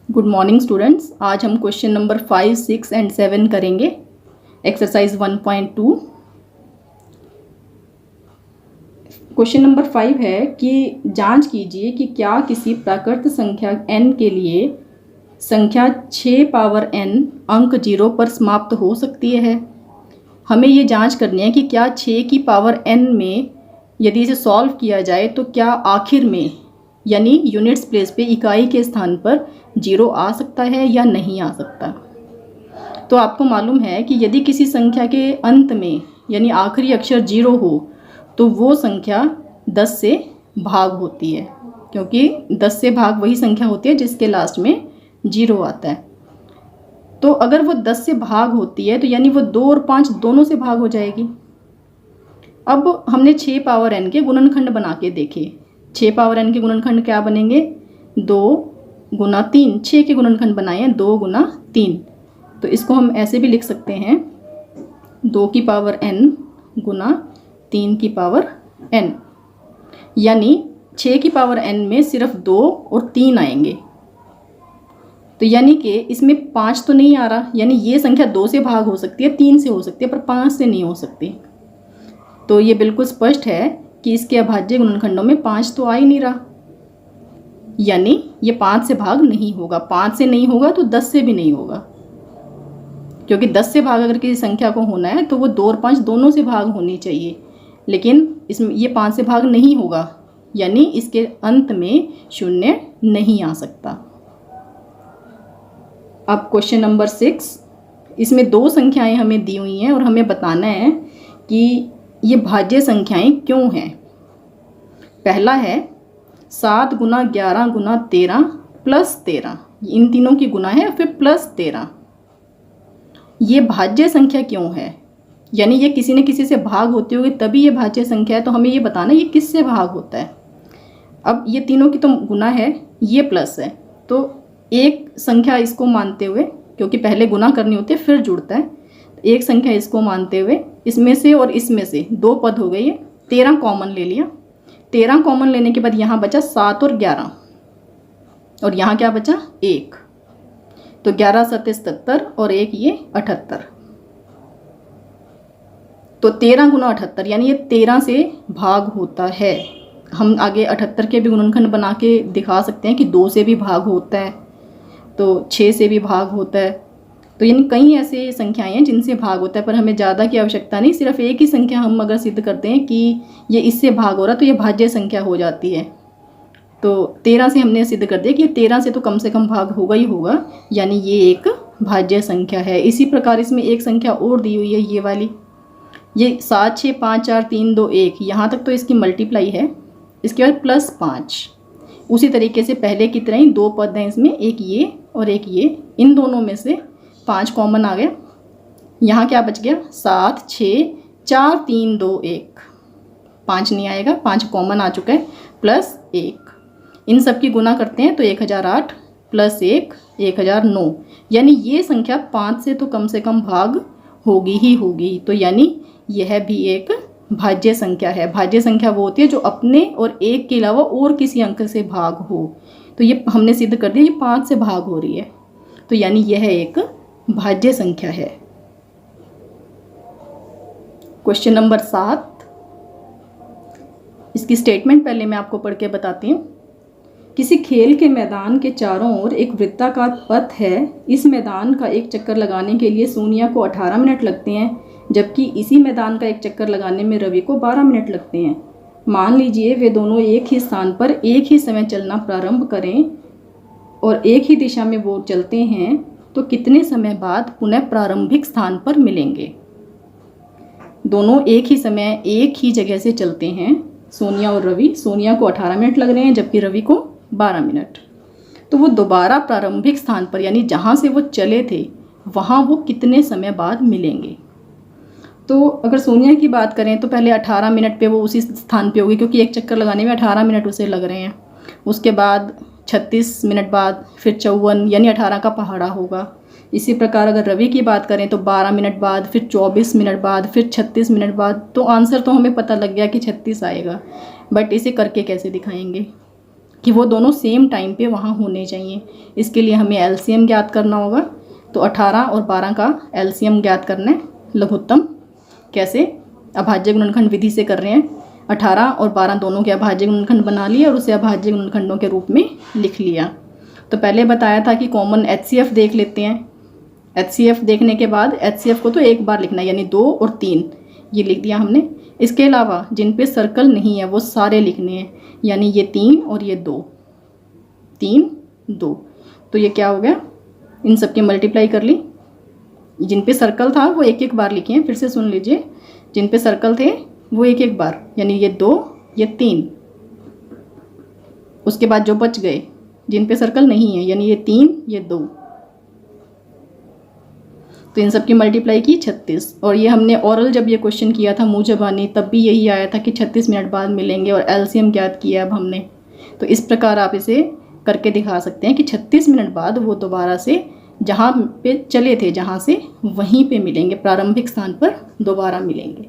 Good morning students. आज हम question number 5, 6 and 7 करेंगे। एक्सरसाइज 1.2। क्वेश्चन नंबर 5 है कि जांच कीजिए कि क्या किसी प्राकृत संख्या n के लिए संख्या 6 पावर n अंक 0 पर समाप्त हो सकती है। हमें ये जांच करनी है कि क्या 6 की पावर n में यदि इसे सॉल्व किया जाए तो क्या आखिर में यानी यूनिट्स प्लेस पे इकाई के स्थान पर 0 आ सकता है या नहीं आ सकता। तो आपको मालूम है कि यदि किसी संख्या के अंत में यानी आखिरी अक्षर 0 हो तो वो संख्या 10 से भाग होती है, क्योंकि 10 से भाग वही संख्या होती है जिसके लास्ट में 0 आता है। तो अगर वो 10 से भाग होती है तो यानी वो 2 और 5 दोनों से भाग हो जाएगी। अब हमने 6 पावर n के गुणनखंड बना के देखे। 6 पावर n के गुणनखंड क्या बनेंगे? 2 गुना 3। 6 के गुणनखंड बनाए हैं 2 गुना 3। तो इसको हम ऐसे भी लिख सकते हैं 2 की पावर n गुना 3 की पावर n, यानी 6 की पावर n में सिर्फ 2 और 3 आएंगे। तो यानी कि इसमें 5 तो नहीं आ रहा, यानी ये संख्या 2 से भाग हो सकती है, 3 से हो सकती है, पर 5 से नहीं हो सकती। तो ये बिल्कुल स्पष्ट है कि इसके अभाज्य गुणनखंडों में 5 तो आ ही नहीं रहा, यानी ये 5 से भाग नहीं होगा। 5 से नहीं होगा तो 10 से भी नहीं होगा, क्योंकि 10 से भाग अगर किसी संख्या को होना है तो वो 2 और 5 दोनों से भाग होनी चाहिए, लेकिन इसमें ये 5 से भाग नहीं होगा, यानी इसके अंत में 0 नहीं आ सकता। अब क्वेश्चन नंबर 6, इसमें 2 संख्याएं हमें दी हुई हैं और हमें बताना है कि ये भाज्य संख्याएं क्यों हैं। पहला है 7 गुना 11 गुना 13 प्लस 13, इन तीनों की गुना है, फिर प्लस 13। ये भाज्य संख्या क्यों है, यानी ये किसी न किसी से भाग होते हुए तभी ये भाज्य संख्या है। तो हमें ये बताना ये किससे भाग होता है। अब ये तीनों की तो गुना है, ये प्लस है, तो एक संख्या इसको मानते हुए, क्योंकि पहले गुना करनी होती है फिर जुड़ता है, एक संख्या इसको मानते हुए इसमें से और इसमें से 2 पद हो गई है, 13 कॉमन ले लिया। 13 कॉमन लेने के बाद यहाँ बचा 7 और 11, और यहाँ क्या बचा 1। तो 11 7 77 और 1 ये 78। तो 13 गुना 78 यानी ये 13 से भाग होता है। हम आगे 78 के भी गुणनखंड बना के दिखा सकते हैं कि 2 से भी भाग होता है, तो 6 से भी भाग होता है। तो यानी कई ऐसे संख्याएं हैं जिनसे भाग होता है, पर हमें ज़्यादा की आवश्यकता नहीं। सिर्फ एक ही संख्या हम अगर सिद्ध करते हैं कि ये इससे भाग हो रहा है तो ये भाज्य संख्या हो जाती है। तो 13 से हमने सिद्ध कर दिया कि 13 से तो कम से कम भाग होगा ही होगा, यानी ये एक भाज्य संख्या है। इसी प्रकार इसमें एक संख्या और दी हुई है, ये वाली, ये 7 6 5 4 3 2 1, यहाँ तक तो इसकी मल्टीप्लाई है। इसके बाद प्लस 5, उसी तरीके से पहले की तरह ही 2 पद हैं इसमें, एक ये और एक ये, इन दोनों में से 5 कॉमन आ गया। यहाँ क्या बच गया 7 6 4 3 2 1, 5 नहीं आएगा, 5 कॉमन आ चुका है, प्लस 1। इन सब की गुना करते हैं तो 1008 प्लस 1 1009, यानी ये संख्या 5 से तो कम भाग होगी ही होगी। तो यानी यह भी एक भाज्य संख्या है। भाज्य संख्या वो होती है जो अपने और 1 के अलावा और किसी अंक से भाग हो। तो ये हमने सिद्ध कर दिया, ये 5 से भाग हो रही है, तो यानी यह एक भाज्य संख्या है। क्वेश्चन नंबर 7, इसकी स्टेटमेंट पहले मैं आपको पढ़ के बताती हूँ। किसी खेल के मैदान के चारों ओर एक वृत्ताकार पथ है। इस मैदान का एक चक्कर लगाने के लिए सोनिया को 18 मिनट लगते हैं, जबकि इसी मैदान का एक चक्कर लगाने में रवि को 12 मिनट लगते हैं। मान लीजिए वे दोनों एक ही स्थान पर एक ही समय चलना प्रारंभ करें और एक ही दिशा में वो चलते हैं, तो कितने समय बाद पुनः प्रारंभिक स्थान पर मिलेंगे। दोनों एक ही समय एक ही जगह से चलते हैं, सोनिया और रवि। सोनिया को 18 मिनट लग रहे हैं जबकि रवि को 12 मिनट। तो वो दोबारा प्रारंभिक स्थान पर यानी जहाँ से वो चले थे वहाँ वो कितने समय बाद मिलेंगे। तो अगर सोनिया की बात करें तो पहले 18 मिनट पे वो उसी स्थान पे होगी, क्योंकि एक चक्कर लगाने में 18 मिनट उसे लग रहे हैं। उसके बाद 36 मिनट बाद फिर 54, यानी 18 का पहाड़ा होगा। इसी प्रकार अगर रवि की बात करें तो 12 मिनट बाद, फिर 24 मिनट बाद, फिर 36 मिनट बाद। तो आंसर तो हमें पता लग गया कि 36 आएगा, बट इसे करके कैसे दिखाएंगे। कि वो दोनों सेम टाइम पे वहाँ होने चाहिए। इसके लिए हमें एलसीएम ज्ञात करना होगा। तो 18 और 12 का एलसीएम ज्ञात करना है लघुत्तम। कैसे? अभाज्य गुणनखंड विधि से कर रहे हैं। 18 और 12 दोनों के अभाज्य गुणनखंड बना लिए और उसे अभाज्य गुणनखंडों के रूप में लिख लिया। तो पहले बताया था कि कॉमन एचसीएफ देख लेते हैं। एचसीएफ देखने के बाद एचसीएफ को तो एक बार लिखना है, यानी 2 और 3 ये लिख दिया हमने। इसके अलावा जिन पे सर्कल नहीं है वो सारे लिखने हैं, यानी ये 3 और ये 2, 3 2। तो ये क्या हो गया, इन सब की मल्टीप्लाई कर ली। जिन पे सर्कल था वो एक एक बार लिखे हैं, फिर से सुन लीजिए। जिन पे सर्कल थे वो एक एक बार, यानी ये 2 ये 3। उसके बाद जो बच गए जिन पे सर्कल नहीं है, यानी ये 3 ये 2, तो इन सब की मल्टीप्लाई की 36। और ये हमने ओरल जब ये क्वेश्चन किया था मुँह ज़बानी, तब भी यही आया था कि 36 मिनट बाद मिलेंगे और एलसीएम ज्ञात किया अब हमने। तो इस प्रकार आप इसे करके दिखा सकते हैं कि 36 मिनट बाद वो दोबारा से जहाँ पे चले थे, जहाँ से वहीं पे मिलेंगे, प्रारंभिक स्थान पर दोबारा मिलेंगे।